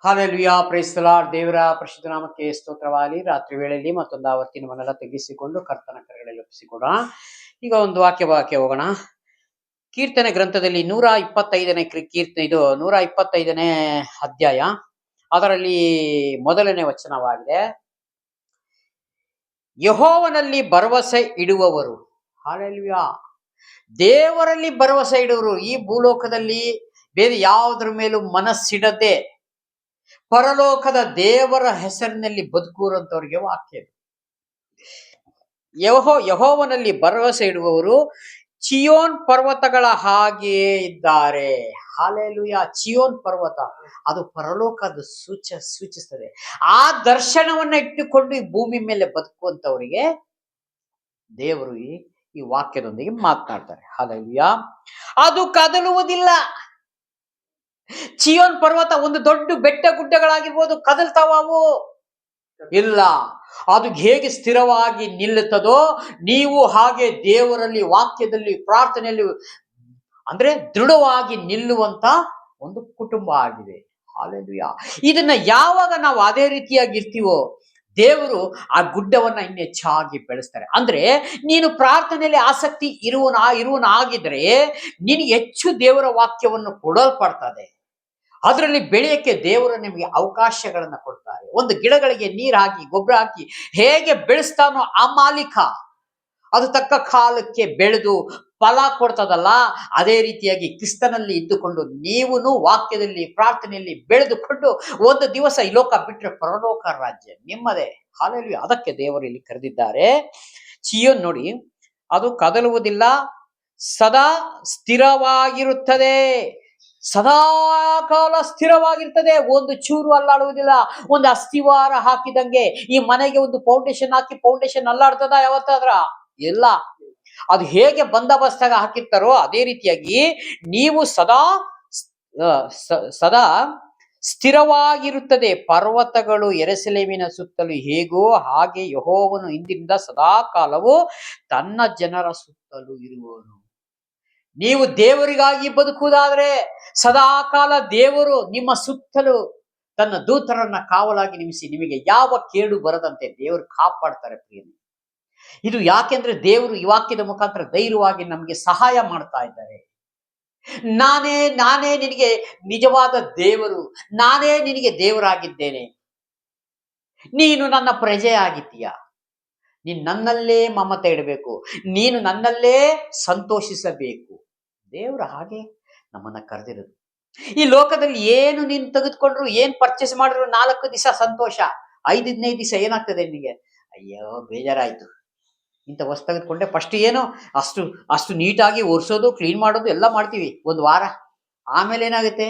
Hallelujah price the lord. ದೇವರ ಪರಿಶುದ್ಧ ನಾಮಕ್ಕೆ ಸ್ತೋತ್ರವಾಗಲಿ. ರಾತ್ರಿ ವೇಳೆಯಲ್ಲಿ ಮತ್ತೊಂದು ಆವರ್ತಿ ನಮ್ಮನ್ನೆಲ್ಲ ತೆಗೆಸಿಕೊಂಡು ಕರ್ತನ ಕರೆಗಳಲ್ಲಿ ಒಪ್ಪಿಸಿಕೊಡೋಣ. ಈಗ ಒಂದು ವಾಕ್ಯ ಹೋಗೋಣ. ಕೀರ್ತನೆ ಗ್ರಂಥದಲ್ಲಿ 125ನೇ ಕೀರ್ತನೆ, ಇದು 125ನೇ ಅಧ್ಯಾಯ. ಅದರಲ್ಲಿ ಮೊದಲನೇ ವಚನವಾಗಿದೆ, ಯೆಹೋವನಲ್ಲಿ ಭರವಸೆ ಇಡುವವರು. ಹಾಲೆಲುಯಾ. ದೇವರಲ್ಲಿ ಭರವಸೆ ಇಡುವರು ಈ ಭೂಲೋಕದಲ್ಲಿ ಬೇರೆ ಯಾವುದ್ರ ಮೇಲೂ ಮನಸ್ಸಿಡದೆ ಪರಲೋಕದ ದೇವರ ಹೆಸರಿನಲ್ಲಿ ಬದುಕುವಂತವರಿಗೆ ವಾಕ್ಯ. ಯೆಹೋವನಲ್ಲಿ ಭರವಸೆ ಇಡುವವರು ಚಿಯೋನ್ ಪರ್ವತಗಳ ಹಾಗೆಯೇ ಇದ್ದಾರೆ. ಹಾಲೆಲೂಯಾ. ಚಿಯೋನ್ ಪರ್ವತ ಅದು ಪರಲೋಕದ ಸೂಚಿಸ್ತದೆ. ಆ ದರ್ಶನವನ್ನ ಇಟ್ಟುಕೊಂಡು ಈ ಭೂಮಿ ಮೇಲೆ ಬದುಕುವಂತವರಿಗೆ ದೇವರು ಈ ವಾಕ್ಯದೊಂದಿಗೆ ಮಾತನಾಡ್ತಾರೆ. ಹಾಲೆಲೂಯಾ. ಅದು ಕದಲುವುದಿಲ್ಲ. ಚಿಯೋನ್ ಪರ್ವತ ಒಂದು ದೊಡ್ಡ ಬೆಟ್ಟ ಗುಡ್ಡಗಳಾಗಿರ್ಬೋದು, ಕದಲ್ತಾವು ಇಲ್ಲ. ಅದು ಹೇಗೆ ಸ್ಥಿರವಾಗಿ ನಿಲ್ಲುತ್ತದೋ ನೀವು ಹಾಗೆ ದೇವರಲ್ಲಿ, ವಾಕ್ಯದಲ್ಲಿ, ಪ್ರಾರ್ಥನೆಯಲ್ಲಿ ಅಂದ್ರೆ ದೃಢವಾಗಿ ನಿಲ್ಲುವಂತ ಒಂದು ಕುಟುಂಬ ಆಗಿದೆ. ಹಾಲೆಲೂಯಾ. ಇದನ್ನ ಯಾವಾಗ ನಾವು ಅದೇ ರೀತಿಯಾಗಿ ಇರ್ತೀವೋ ದೇವರು ಆ ಗುಡ್ಡವನ್ನ ಇನ್ನೆಚ್ಚಾಗಿ ಬೆಳೆಸ್ತಾರೆ. ಅಂದ್ರೆ ನೀನು ಪ್ರಾರ್ಥನೆಯಲ್ಲಿ ಆಸಕ್ತಿ ಇರುವನಾಗಿದ್ರೆ ನಿನಗೆ ಹೆಚ್ಚು ದೇವರ ವಾಕ್ಯವನ್ನು ಕೊಡಲ್ಪಡ್ತದೆ. ಅದರಲ್ಲಿ ಬೆಳೆಯಕ್ಕೆ ದೇವರು ನಿಮಗೆ ಅವಕಾಶಗಳನ್ನ ಕೊಡ್ತಾರೆ. ಒಂದು ಗಿಡಗಳಿಗೆ ನೀರು ಹಾಕಿ ಗೊಬ್ಬರ ಹಾಕಿ ಹೇಗೆ ಬೆಳೆಸ್ತಾನೋ ಆ ಮಾಲೀಕ, ಅದು ತಕ್ಕ ಕಾಲಕ್ಕೆ ಬೆಳೆದು ಫಲ ಕೊಡ್ತದಲ್ಲ, ಅದೇ ರೀತಿಯಾಗಿ ಕ್ರಿಸ್ತನಲ್ಲಿ ಇದ್ದುಕೊಂಡು ನೀವುನು ವಾಕ್ಯದಲ್ಲಿ, ಪ್ರಾರ್ಥನೆಯಲ್ಲಿ ಬೆಳೆದುಕೊಂಡು ಒಂದು ದಿವಸ ಈ ಲೋಕ ಬಿಟ್ಟರೆ ಪರಲೋಕ ರಾಜ್ಯ ನಿಮ್ಮದೇ. ಹಾಲೆಲೂಯಾ. ಅದಕ್ಕೆ ದೇವರು ಇಲ್ಲಿ ಕರೆದಿದ್ದಾರೆ. ಚಿಯೋನ್ ನೋಡಿ, ಅದು ಕದಲುವುದಿಲ್ಲ, ಸದಾ ಸ್ಥಿರವಾಗಿರುತ್ತದೆ. ಸದಾ ಕಾಲ ಸ್ಥಿರವಾಗಿರ್ತದೆ, ಒಂದು ಚೂರು ಅಲ್ಲಾಡುವುದಿಲ್ಲ. ಒಂದು ಅಸ್ಥಿವಾರ ಹಾಕಿದಂಗೆ ಈ ಮನೆಗೆ ಒಂದು ಫೌಂಡೇಶನ್ ಹಾಕಿ ಫೌಂಡೇಶನ್ ಅಲ್ಲಾಡ್ತದ ಯಾವತ್ತಾದ್ರ? ಇಲ್ಲ. ಅದು ಹೇಗೆ ಬಂದೋಬಸ್ತಾಗ ಹಾಕಿರ್ತಾರೋ ಅದೇ ರೀತಿಯಾಗಿ ನೀವು ಸದಾ ಸ್ಥಿರವಾಗಿರುತ್ತದೆ. ಪರ್ವತಗಳು ಯೆರೂಸಲೇಮಿನ ಸುತ್ತಲೂ ಹೇಗೋ ಹಾಗೆ ಯೆಹೋವನು ಇಂದಿನಿಂದ ಸದಾ ಕಾಲವು ತನ್ನ ಜನರ ಸುತ್ತಲೂ ಇರುವನು. ನೀವು ದೇವರಿಗಾಗಿ ಬದುಕುವುದಾದ್ರೆ ಸದಾ ಕಾಲ ದೇವರು ನಿಮ್ಮ ಸುತ್ತಲೂ ತನ್ನ ದೂತರನ್ನ ಕಾವಲಾಗಿ ನೇಮಿಸಿ ನಿಮಗೆ ಯಾವ ಕೇಡು ಬರದಂತೆ ದೇವರು ಕಾಪಾಡ್ತಾರೆ. ಪ್ರಿಯನೇ, ಇದು ಯಾಕೆಂದ್ರೆ ದೇವರು ಈ ವಾಕ್ಯದ ಮುಖಾಂತರ ಧೈರ್ಯವಾಗಿ ನಮಗೆ ಸಹಾಯ ಮಾಡ್ತಾ ಇದ್ದಾರೆ. ನಾನೇ ನಿನಗೆ ನಿಜವಾದ ದೇವರು, ನಾನೇ ನಿನಗೆ ದೇವರಾಗಿದ್ದೇನೆ, ನೀನು ನನ್ನ ಪ್ರಜೆ ಆಗಿದ್ದೀಯ, ನೀನು ನನ್ನಲ್ಲೇ ಮಮತೆ ಇಡಬೇಕು, ನೀನು ನನ್ನಲ್ಲೇ ಸಂತೋಷಿಸಬೇಕು. ದೇವರು ಹಾಗೆ ನಮ್ಮನ್ನ ಕರೆದಿರೋದು. ಈ ಲೋಕದಲ್ಲಿ ಏನು ನೀನು ತೆಗೆದುಕೊಂಡ್ರು, ಏನ್ ಪರ್ಚೇಸ್ ಮಾಡಿದ್ರು 4 ದಿವಸ ಸಂತೋಷ, 5-15 ದಿವಸ ಏನಾಗ್ತದೆ ನಿನಗೆ? ಅಯ್ಯೋ ಬೇಜಾರಾಯ್ತು, ಇಂಥ ವಸ್ತು ತೆಗೆದುಕೊಂಡೆ. ಫಸ್ಟ್ ಏನು ಅಷ್ಟು ನೀಟಾಗಿ ಒರೆಸೋದು, ಕ್ಲೀನ್ ಮಾಡೋದು ಎಲ್ಲ ಮಾಡ್ತೀವಿ ಒಂದು ವಾರ, ಆಮೇಲೆ ಏನಾಗುತ್ತೆ?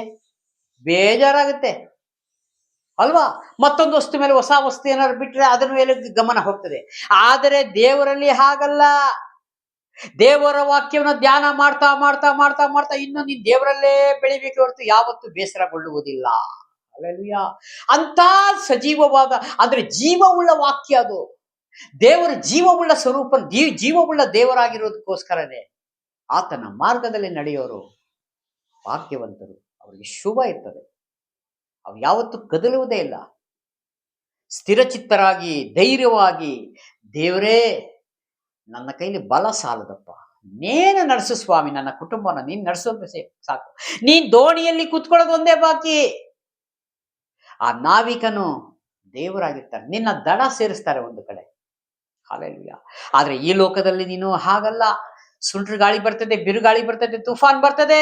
ಬೇಜಾರಾಗುತ್ತೆ ಅಲ್ವಾ? ಮತ್ತೊಂದು ವಸ್ತು ಮೇಲೆ, ಹೊಸ ವಸ್ತು ಏನಾದ್ರು ಬಿಟ್ರೆ ಅದರ ಮೇಲೆ ಗಮನ ಹೋಗ್ತದೆ. ಆದರೆ ದೇವರಲ್ಲಿ ಹಾಗಲ್ಲ. ದೇವರ ವಾಕ್ಯವನ್ನು ಧ್ಯಾನ ಮಾಡ್ತಾ ಮಾಡ್ತಾ ಮಾಡ್ತಾ ಮಾಡ್ತಾ ಇನ್ನು ನೀನು ದೇವರಲ್ಲೇ ಬೆಳಿಬೇಕು ಹೊರತು ಯಾವತ್ತೂ ಬೇಸರಗೊಳ್ಳುವುದಿಲ್ಲ. ಹಲ್ಲೆಲೂಯಾ. ಅಂತ ಸಜೀವವಾದ, ಅಂದ್ರೆ ಜೀವವುಳ್ಳ ವಾಕ್ಯ ಅದು. ದೇವರ ಜೀವವುಳ್ಳ ಸ್ವರೂಪ, ಜೀವವುಳ್ಳ ದೇವರಾಗಿರೋದಕ್ಕೋಸ್ಕರನೇ ಆತನ ಮಾರ್ಗದಲ್ಲಿ ನಡೆಯೋರು ಭಾಗ್ಯವಂತರು, ಅವರಿಗೆ ಶುಭ ಇರ್ತದೆ. ಅವು ಯಾವತ್ತೂ ಕದಲುವುದೇ ಇಲ್ಲ. ಸ್ಥಿರಚಿತ್ತರಾಗಿ ಧೈರ್ಯವಾಗಿ, ದೇವರೇ ನನ್ನ ಕೈಲಿ ಬಲ ಸಾಲದಪ್ಪ, ನೇನು ನಡೆಸು ಸ್ವಾಮಿ, ನನ್ನ ಕುಟುಂಬನ ನೀನ್ ನಡೆಸೋದು ಸಾಕು. ನೀನ್ ದೋಣಿಯಲ್ಲಿ ಕೂತ್ಕೊಳ್ಳೋದು ಒಂದೇ ಬಾಕಿ. ಆ ನಾವಿಕನು ದೇವರಾಗಿರ್ತಾರೆ, ನಿನ್ನ ದಡ ಸೇರಿಸ್ತಾರೆ ಒಂದು ಕಡೆ. ಹಾಲೆಲೂಯಾ. ಆದ್ರೆ ಈ ಲೋಕದಲ್ಲಿ ನೀನು ಹಾಗಲ್ಲ. ಸುಂಟ್ರ ಗಾಳಿ ಬರ್ತದೆ, ಬಿರುಗಾಳಿ ಬರ್ತದೆ, ತುಫಾನ್ ಬರ್ತದೆ,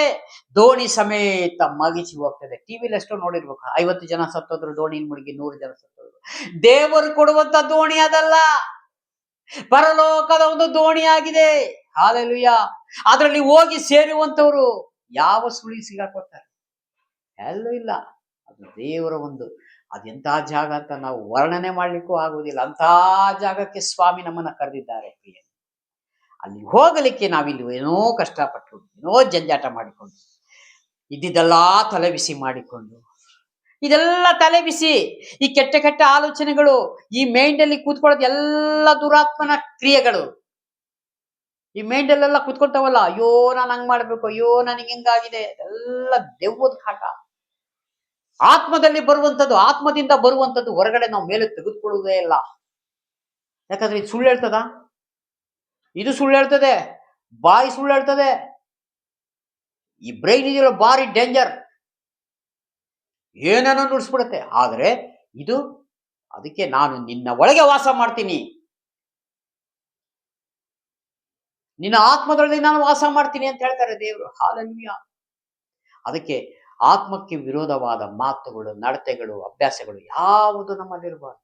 ದೋಣಿ ಸಮೇತ ಮಗಿಸಿ ಹೋಗ್ತದೆ. ಟಿವಿಲಿ ಎಷ್ಟೋ ನೋಡಿರ್ಬೇಕು, 50 ಜನ ಸತ್ತೋದ್ರು ದೋಣಿ ಮುಳುಗಿ, 100 ಜನ ಸತ್ತೋದ್ರು. ದೇವರು ಕೊಡುವಂತ ದೋಣಿ ಅದಲ್ಲ, ಪರಲೋಕದ ಒಂದು ದೋಣಿ ಆಗಿದೆ. ಹಾಲೆಲೂಯಾ. ಅದರಲ್ಲಿ ಹೋಗಿ ಸೇರುವಂತವರು ಯಾವ ಸುಳಿ ಸಿಗಾಕೊಡ್ತಾರೆ? ಎಲ್ಲೂ ಇಲ್ಲ. ಅದು ದೇವರ ಒಂದು, ಅದೆಂತ ಜಾಗ ಅಂತ ನಾವು ವರ್ಣನೆ ಮಾಡ್ಲಿಕ್ಕೂ ಆಗುವುದಿಲ್ಲ. ಅಂತ ಜಾಗಕ್ಕೆ ಸ್ವಾಮಿ ನಮ್ಮನ್ನ ಕರೆದಿದ್ದಾರೆ. ಅಲ್ಲಿ ಹೋಗಲಿಕ್ಕೆ ನಾವಿಲ್ಲಿ ಏನೋ ಕಷ್ಟಪಟ್ಟು, ಏನೋ ಜಂಜಾಟ ಮಾಡಿಕೊಂಡು, ಇದ್ದಿದ್ದೆಲ್ಲ ತಲೆ ಬಿಸಿ ಮಾಡಿಕೊಂಡು, ಇದೆಲ್ಲ ತಲೆ ಬಿಸಿ, ಈ ಕೆಟ್ಟ ಕೆಟ್ಟ ಆಲೋಚನೆಗಳು, ಈ ಮೈಂಡಲ್ಲಿ ಕೂತ್ಕೊಳ್ಳೋದು ಎಲ್ಲ ದುರಾತ್ಮನ ಕ್ರಿಯೆಗಳು. ಈ ಮೈಂಡಲ್ಲೆಲ್ಲ ಕೂತ್ಕೊಳ್ತಾವಲ್ಲ, ಅಯ್ಯೋ ನಾನು ಹಂಗ್ ಮಾಡ್ಬೇಕು, ಅಯ್ಯೋ ನನಗೆ ಹಿಂಗಾಗಿದೆ, ಎಲ್ಲ ದೆವ್ವದ ಕಾಟ. ಆತ್ಮದಲ್ಲಿ ಬರುವಂಥದ್ದು, ಆತ್ಮದಿಂದ ಬರುವಂಥದ್ದು ಹೊರಗಡೆ ನಾವು ಮೇಲೆ ತೆಗೆದುಕೊಳ್ಳುವುದೇ ಇಲ್ಲ. ಯಾಕಂದ್ರೆ ಇದು ಸುಳ್ಳು ಹೇಳ್ತದ, ಇದು ಸುಳ್ಳು ಹೇಳ್ತದೆ, ಬಾಯಿ ಸುಳ್ಳು ಹೇಳ್ತದೆ. ಈ ಬ್ರೈನ್ ಇದೆಯಲ್ಲ ಭಾರಿ ಡೇಂಜರ್, ಏನನ್ನೋ ನುಡಿಸ್ಬಿಡುತ್ತೆ. ಆದರೆ ಇದು, ಅದಕ್ಕೆ ನಾನು ನಿನ್ನ ಒಳಗೆ ವಾಸ ಮಾಡ್ತೀನಿ, ನಿನ್ನ ಆತ್ಮದೊಳಗೆ ನಾನು ವಾಸ ಮಾಡ್ತೀನಿ ಅಂತ ಹೇಳ್ತಾರೆ ದೇವರು. ಹಾಲೆಲೂಯಾ. ಅದಕ್ಕೆ ಆತ್ಮಕ್ಕೆ ವಿರೋಧವಾದ ಮಾತುಗಳು, ನಡತೆಗಳು, ಅಭ್ಯಾಸಗಳು ಯಾವುದು ನಮ್ಮಲ್ಲಿರಬಾರ್ದು.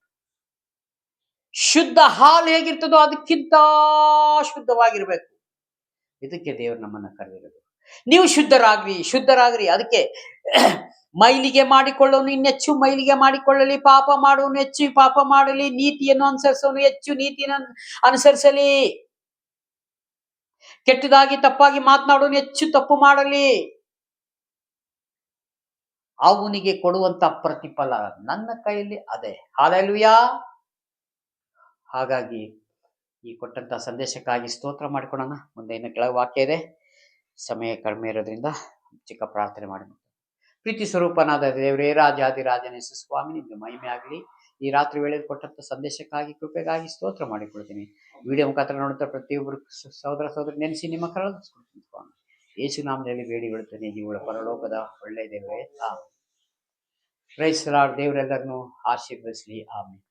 ಶುದ್ಧ ಹಾಲು ಹೇಗಿರ್ತದೋ ಅದಕ್ಕಿಂತ ಶುದ್ಧವಾಗಿರ್ಬೇಕು. ಇದಕ್ಕೆ ದೇವರು ನಮ್ಮನ್ನ ಕರೆದಿರೋದು. ನೀವು ಶುದ್ಧರಾಗ್ರಿ, ಶುದ್ಧರಾಗ್ರಿ. ಅದಕ್ಕೆ ಮೈಲಿಗೆ ಮಾಡಿಕೊಳ್ಳೋನು ಇನ್ನೆಚ್ಚು ಮೈಲಿಗೆ ಮಾಡಿಕೊಳ್ಳಲಿ, ಪಾಪ ಮಾಡುವನು ಹೆಚ್ಚು ಪಾಪ ಮಾಡಲಿ, ನೀತಿಯನ್ನು ಅನುಸರಿಸೋನು ಹೆಚ್ಚು ನೀತಿಯನ್ನು ಅನುಸರಿಸಲಿ, ಕೆಟ್ಟದಾಗಿ ತಪ್ಪಾಗಿ ಮಾತನಾಡೋನು ಹೆಚ್ಚು ತಪ್ಪು ಮಾಡಲಿ. ಅವನಿಗೆ ಕೊಡುವಂತ ಪ್ರತಿಫಲ ನನ್ನ ಕೈಯಲ್ಲಿ ಅದೇ. ಹಾಲೆಲೂಯಾ. ಹಾಗಾಗಿ ಈ ಕೊಟ್ಟಂತ ಸಂದೇಶಕ್ಕಾಗಿ ಸ್ತೋತ್ರ ಮಾಡಿಕೊಳ್ಳೋಣ. ಮುಂದೆ ಇನ್ನು ಕೆಳಗೆ ವಾಕ್ಯ ಇದೆ, ಸಮಯ ಕಡಿಮೆ ಇರೋದ್ರಿಂದ ಚಿಕ್ಕ ಪ್ರಾರ್ಥನೆ ಮಾಡಿ. ಪ್ರೀತಿ ಸ್ವರೂಪನಾದ ದೇವರೇ, ರಾಜಾದಿರಾಜನೇ ಸ್ವಾಮಿ, ನಿಮ್ಗೆ ಮಹಿಮೆ ಆಗಲಿ. ಈ ರಾತ್ರಿ ವೇಳೆ ಕೊಟ್ಟಂತ ಸಂದೇಶಕ್ಕಾಗಿ, ಕೃಪೆಗಾಗಿ ಸ್ತೋತ್ರ ಮಾಡಿಕೊಳ್ತೀನಿ. ವಿಡಿಯೋ ಮುಖಾಂತರ ನೋಡುತ್ತಾ ಪ್ರತಿಯೊಬ್ಬರು ಸಹೋದರ ಸಹೋದರಿ ನೆನೆಸಿ ನಿಮ್ಮ ಕರೆದುಕೊಳ್ತೀನಿ ಸ್ವಾಮಿ. ಯೇಸು ನಾಮದಲ್ಲಿ ಬೇಡಿ ಬಿಡುತ್ತೇನೆ, ಜೀವಳ ಪರಲೋಕದ ಒಳ್ಳೆಯ ದೇವರೇ. Price lord. ದೇವರೆಲ್ಲರನ್ನು ಆಶೀರ್ವದಿಸಲಿ. ಆಮೆನ್.